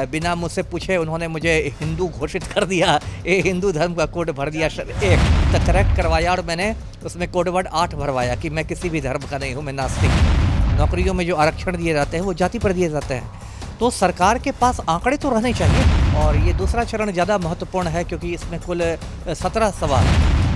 बिना मुझसे पूछे उन्होंने मुझे हिंदू घोषित कर दिया, ये हिंदू धर्म का कोड भर दिया। एक तो करेक्ट करवाया और मैंने उसमें कोड वर्ड 8 भरवाया कि मैं किसी भी धर्म का नहीं हूँ, मैं नास्तिक हूँ। नौकरियों में जो आरक्षण दिए जाते हैं वो जाति पर दिए जाते हैं। तो सरकार के पास आंकड़े तो रहने चाहिए। और ये दूसरा चरण ज़्यादा महत्वपूर्ण है क्योंकि इसमें कुल 17 सवाल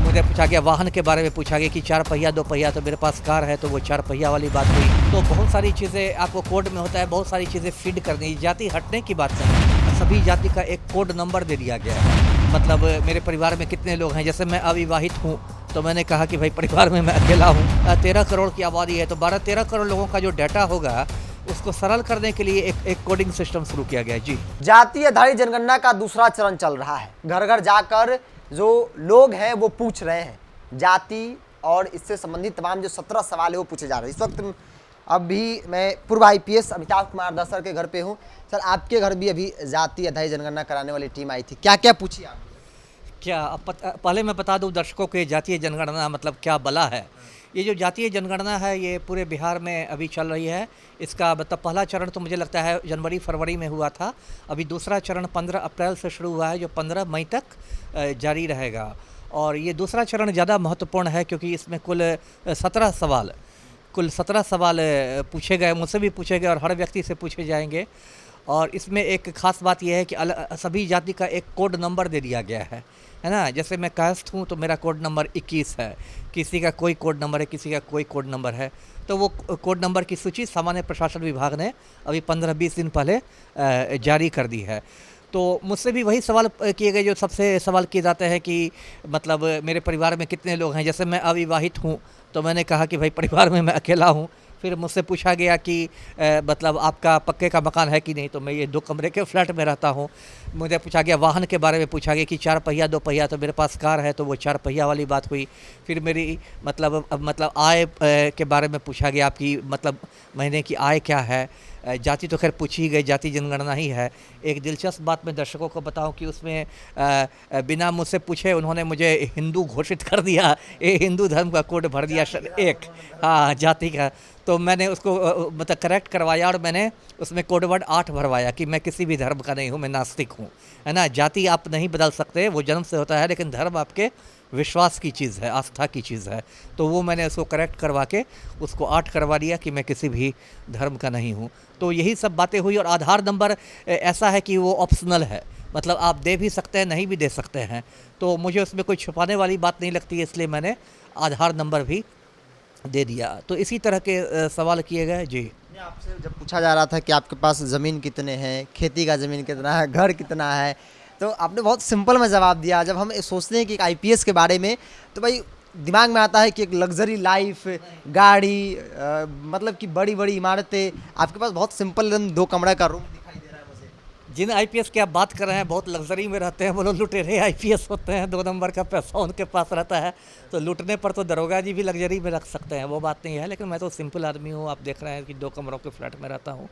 मुझे पूछा गया। वाहन के बारे में पूछा गया कि 4 पहिया 2 पहिया, तो मेरे पास कार है तो वो 4 पहिया वाली बात हुई। तो बहुत सारी चीज़ें आपको कोड में होता है, बहुत सारी चीज़ें फीड करनी। जाति हटने की बात नहीं, सभी जाति का एक कोड नंबर दे दिया गया है। मतलब मेरे परिवार में कितने लोग हैं, जैसे मैं अविवाहित हूँ तो मैंने कहा कि भाई परिवार में मैं अकेला हूँ। 13 करोड़ की आबादी है तो 12-13 करोड़ लोगों का जो डाटा होगा उसको सरल करने के लिए एक कोडिंग सिस्टम शुरू किया गया है। जी, जातीय आधारित जनगणना का दूसरा चरण चल रहा है। घर घर जाकर जो लोग हैं वो पूछ रहे हैं जाति और इससे संबंधित तमाम जो 17 सवाल है वो पूछे जा रहे हैं। इस वक्त अभी मैं पूर्व IPS अमिताभ कुमार दास सर के घर पे हूँ। सर, आपके घर भी अभी जातीय आधारित जनगणना कराने वाली टीम आई थी, क्या क्या पूछी आप? पहले मैं बता दूं दर्शकों को, जातीय जनगणना मतलब क्या बला है। ये जो जातीय जनगणना है ये पूरे बिहार में अभी चल रही है। इसका मतलब पहला चरण तो मुझे लगता है जनवरी फरवरी में हुआ था। अभी दूसरा चरण 15 अप्रैल से शुरू हुआ है जो 15 मई तक जारी रहेगा। और ये दूसरा चरण ज़्यादा महत्वपूर्ण है क्योंकि इसमें कुल 17 सवाल पूछे गए, मुझसे भी पूछे गए और हर व्यक्ति से पूछे जाएंगे। और इसमें एक ख़ास बात यह है कि सभी जाति का एक कोड नंबर दे दिया गया है ना। जैसे मैं कास्ट हूँ तो मेरा कोड नंबर 21 है, किसी का कोई कोड नंबर है, किसी का कोई कोड नंबर है। तो वो कोड नंबर की सूची सामान्य प्रशासन विभाग ने अभी 15-20 दिन पहले जारी कर दी है। तो मुझसे भी वही सवाल किए गए जो सबसे सवाल किए जाते हैं कि मतलब मेरे परिवार में कितने लोग हैं। जैसे मैं अविवाहित हूँ तो मैंने कहा कि भाई परिवार में मैं अकेला हूँ। फिर मुझसे पूछा गया कि मतलब आपका पक्के का मकान है कि नहीं, तो मैं ये 2 कमरे के फ्लैट में रहता हूँ। मुझे पूछा गया वाहन के बारे में पूछा गया कि 4 पहिया 2 पहिया, तो मेरे पास कार है तो वो 4 पहिया वाली बात हुई। फिर मेरी मतलब आय के बारे में पूछा गया, आपकी मतलब महीने की आय क्या है। जाति तो खैर पूछी गई, जाति जनगणना ही है। एक दिलचस्प बात मैं दर्शकों को बताऊं कि उसमें बिना मुझसे पूछे उन्होंने मुझे हिंदू घोषित कर दिया, ये हिंदू धर्म का कोड भर दिया। एक जाति का, तो मैंने उसको मतलब करेक्ट करवाया और मैंने उसमें कोड वर्ड 8 भरवाया कि मैं किसी भी धर्म का नहीं हूँ, मैं नास्तिक हूँ, है ना। जाति आप नहीं बदल सकते, वो जन्म से होता है, लेकिन धर्म आपके विश्वास की चीज़ है, आस्था की चीज़ है। तो वो मैंने उसको करेक्ट करवा के उसको 8 करवा दिया कि मैं किसी भी धर्म का नहीं हूँ। तो यही सब बातें हुई। और आधार नंबर ऐसा है कि वो ऑप्शनल है, मतलब आप दे भी सकते हैं, नहीं भी दे सकते हैं। तो मुझे उसमें कोई छुपाने वाली बात नहीं लगती है, इसलिए मैंने आधार नंबर भी दे दिया। तो इसी तरह के सवाल किए गए। जी, आपसे जब पूछा जा रहा था कि आपके पास ज़मीन कितने हैं, खेती का ज़मीन कितना है, घर कितना है, तो आपने बहुत सिंपल में जवाब दिया। जब हम सोचते हैं कि एक IPS के बारे में तो भाई दिमाग में आता है कि एक लग्जरी लाइफ, गाड़ी, मतलब कि बड़ी बड़ी इमारतें। आपके पास बहुत सिंपल 2 कमरा का रूम दिखाई दे रहा है मुझे। जिन IPS की आप बात कर रहे हैं बहुत लग्जरी में रहते हैं, वो लोग लुटेरे IPS होते हैं। 2 नंबर का पैसा उनके पास रहता है, तो लूटने पर तो दरोगा जी भी लग्जरी में रख सकते हैं, वो बात नहीं है। लेकिन मैं तो सिंपल आदमी हूँ। आप देख रहे हैं कि 2 कमरों के फ्लैट में रहता हूँ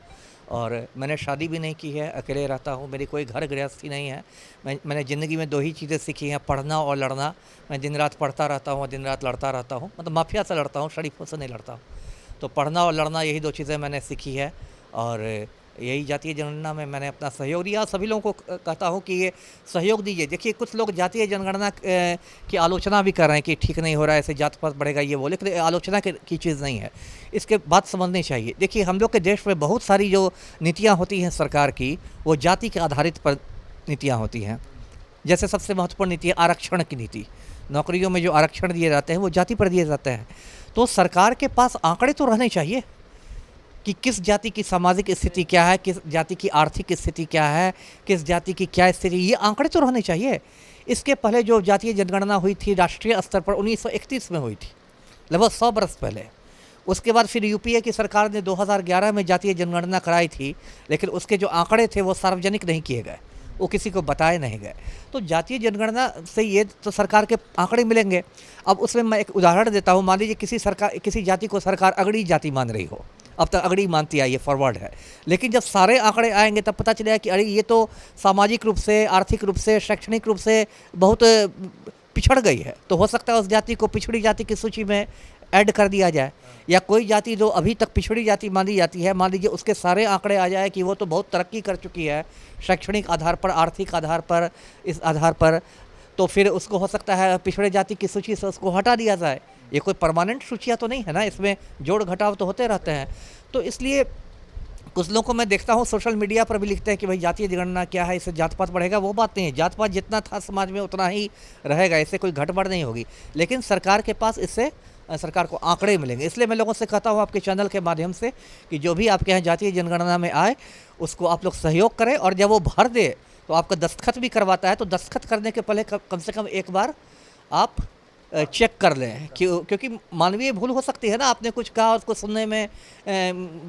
और मैंने शादी भी नहीं की है, अकेले रहता हूँ। मेरी कोई घर गृहस्थी नहीं है। मैंने ज़िंदगी में 2 ही चीज़ें सीखी हैं, पढ़ना और लड़ना। मैं दिन रात पढ़ता रहता हूँ और दिन रात लड़ता रहता हूँ। मतलब माफिया से लड़ता हूँ, शरीफों से नहीं लड़ता हूँ। तो पढ़ना और लड़ना, यही 2 चीज़ें मैंने सीखी है। और यही जातीय जनगणना में मैंने अपना सहयोग दिया। सभी लोगों को कहता हूँ कि ये सहयोग दीजिए। देखिए, कुछ लोग जातीय जनगणना की आलोचना भी कर रहे हैं कि ठीक नहीं हो रहा है, ऐसे जात पात बढ़ेगा, ये वो। लेकिन आलोचना की चीज़ नहीं है, इसके बात समझनी चाहिए। देखिए, हम लोग के देश में बहुत सारी जो नीतियाँ होती हैं सरकार की, वो जाति के आधारित पर नीतियाँ होती हैं। जैसे सबसे महत्वपूर्ण नीति है आरक्षण की नीति। नौकरियों में जो आरक्षण दिए जाते हैं वो जाति पर दिए जाते हैं। तो सरकार के पास आंकड़े तो रहने चाहिए कि किस जाति की सामाजिक स्थिति क्या है, किस जाति की आर्थिक स्थिति क्या है, किस जाति की क्या स्थिति, ये आंकड़े तो रहने चाहिए। इसके पहले जो जातीय जनगणना हुई थी राष्ट्रीय स्तर पर 1931 में हुई थी, लगभग 100 बरस पहले। उसके बाद फिर UPA की सरकार ने 2011 में जातीय जनगणना कराई थी, लेकिन उसके जो आंकड़े थे वो सार्वजनिक नहीं किए गए, वो किसी को बताए नहीं गए। तो जातीय जनगणना से ये तो सरकार के आंकड़े मिलेंगे। अब उसमें मैं एक उदाहरण देता हूँ। मान लीजिए किसी जाति को सरकार अगड़ी जाति मान रही हो, अब तक अगड़ी मानती आई, ये फॉरवर्ड है। लेकिन जब सारे आंकड़े आएंगे तब पता चलेगा कि अरे ये तो सामाजिक रूप से, आर्थिक रूप से, शैक्षणिक रूप से बहुत पिछड़ गई है। तो हो सकता है उस जाति को पिछड़ी जाति की सूची में ऐड कर दिया जाए, या कोई जाति जो अभी तक पिछड़ी जाति मानी जाती है, मान लीजिए उसके सारे आंकड़े आ जाए कि वो तो बहुत तरक्की कर चुकी है शैक्षणिक आधार पर, आर्थिक आधार पर, इस आधार पर, तो फिर उसको हो सकता है पिछड़े जाति की सूची से उसको हटा दिया जाए। ये कोई परमानेंट सूचियाँ तो नहीं है ना, इसमें जोड़ घटाव तो होते रहते हैं। तो इसलिए कुछ लोगों को मैं देखता हूँ सोशल मीडिया पर भी लिखते हैं कि भाई जातीय जनगणना क्या है, इससे जात पात बढ़ेगा। वो बात नहीं है, जात पात जितना था समाज में उतना ही रहेगा, इससे कोई घट बढ़ नहीं होगी। लेकिन सरकार के पास इससे सरकार को आंकड़े मिलेंगे। इसलिए मैं लोगों से कहता हूँ आपके चैनल के माध्यम से कि जो भी आपके यहाँ जातीय जनगणना में आए उसको आप लोग सहयोग करें, और जब वो भर दे तो आपका दस्तखत भी करवाता है, तो दस्तखत करने के पहले कम से कम एक बार आप चेक कर लें, क्योंकि मानवीय भूल हो सकती है ना, आपने कुछ कहा उसको सुनने में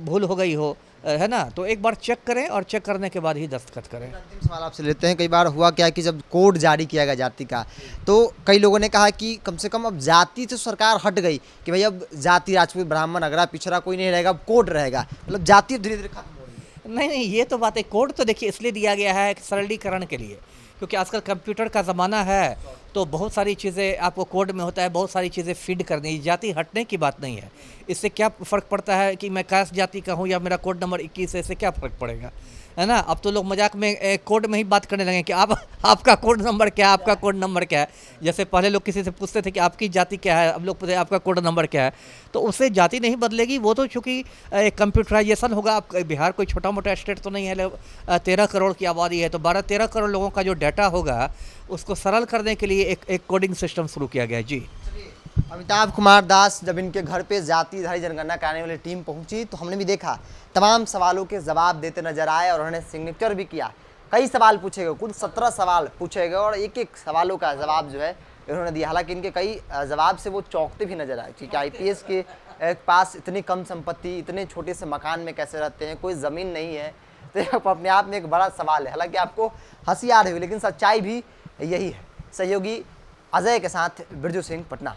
भूल हो गई हो, है ना, तो एक बार चेक करें और चेक करने के बाद ही दस्तखत करें। अंतिम सवाल आपसे लेते हैं। कई बार हुआ क्या कि जब कोड जारी किया गया जाति का, तो कई लोगों ने कहा कि कम से कम अब जाति से सरकार हट गई कि भाई अब जाति राजपूत ब्राह्मण अगरा पिछड़ा कोई नहीं रहेगा, अब कोड रहेगा, मतलब जाति धीरे धीरे खत्म हो रही है। नहीं नहीं, ये तो बात है। कोड तो देखिए इसलिए दिया गया है कि सरलीकरण के लिए, क्योंकि आजकल कंप्यूटर का ज़माना है, तो बहुत सारी चीज़ें आपको कोड में होता है, बहुत सारी चीज़ें फीड करनी। जाति हटने की बात नहीं है। इससे क्या फ़र्क पड़ता है कि मैं कास्ट जाति का हूँ या मेरा कोड नंबर 21 है, इससे क्या फ़र्क पड़ेगा, है ना। अब तो लोग मजाक में कोड में ही बात करने लगे कि आपका कोड नंबर क्या है, आपका कोड नंबर क्या है। जैसे पहले लोग किसी से पूछते थे कि आपकी जाति क्या है, अब लोग पूछते हैं आपका कोड नंबर क्या है। तो उससे जाति नहीं बदलेगी, वो तो चूँकि कंप्यूटराइजेशन होगा। आप बिहार कोई छोटा मोटा स्टेट तो नहीं है, 13 करोड़ की आबादी है, तो 12-13 करोड़ लोगों का जो डाटा होगा उसको सरल करने के लिए एक कोडिंग सिस्टम शुरू किया गया। जी, अमिताभ कुमार दास जब इनके घर पे जातिधारी जनगणना कराने वाली टीम पहुंची तो हमने भी देखा तमाम सवालों के जवाब देते नजर आए, और उन्होंने सिग्नेचर भी किया। कई सवाल पूछे गए, कुल 17 सवाल पूछे गए, और एक एक सवालों का जवाब जो है इन्होंने दिया। हालांकि इनके कई जवाब से वो चौंकते भी नजर आए, क्योंकि IPS के पास इतनी कम संपत्ति, इतने छोटे से मकान में कैसे रहते हैं, कोई ज़मीन नहीं है, तो ये अपने आप में एक बड़ा सवाल है। हालांकि आपको हंसी आ रही होगी, लेकिन सच्चाई भी यही है। सहयोगी अजय के साथ बिरजू सिंह, पटना।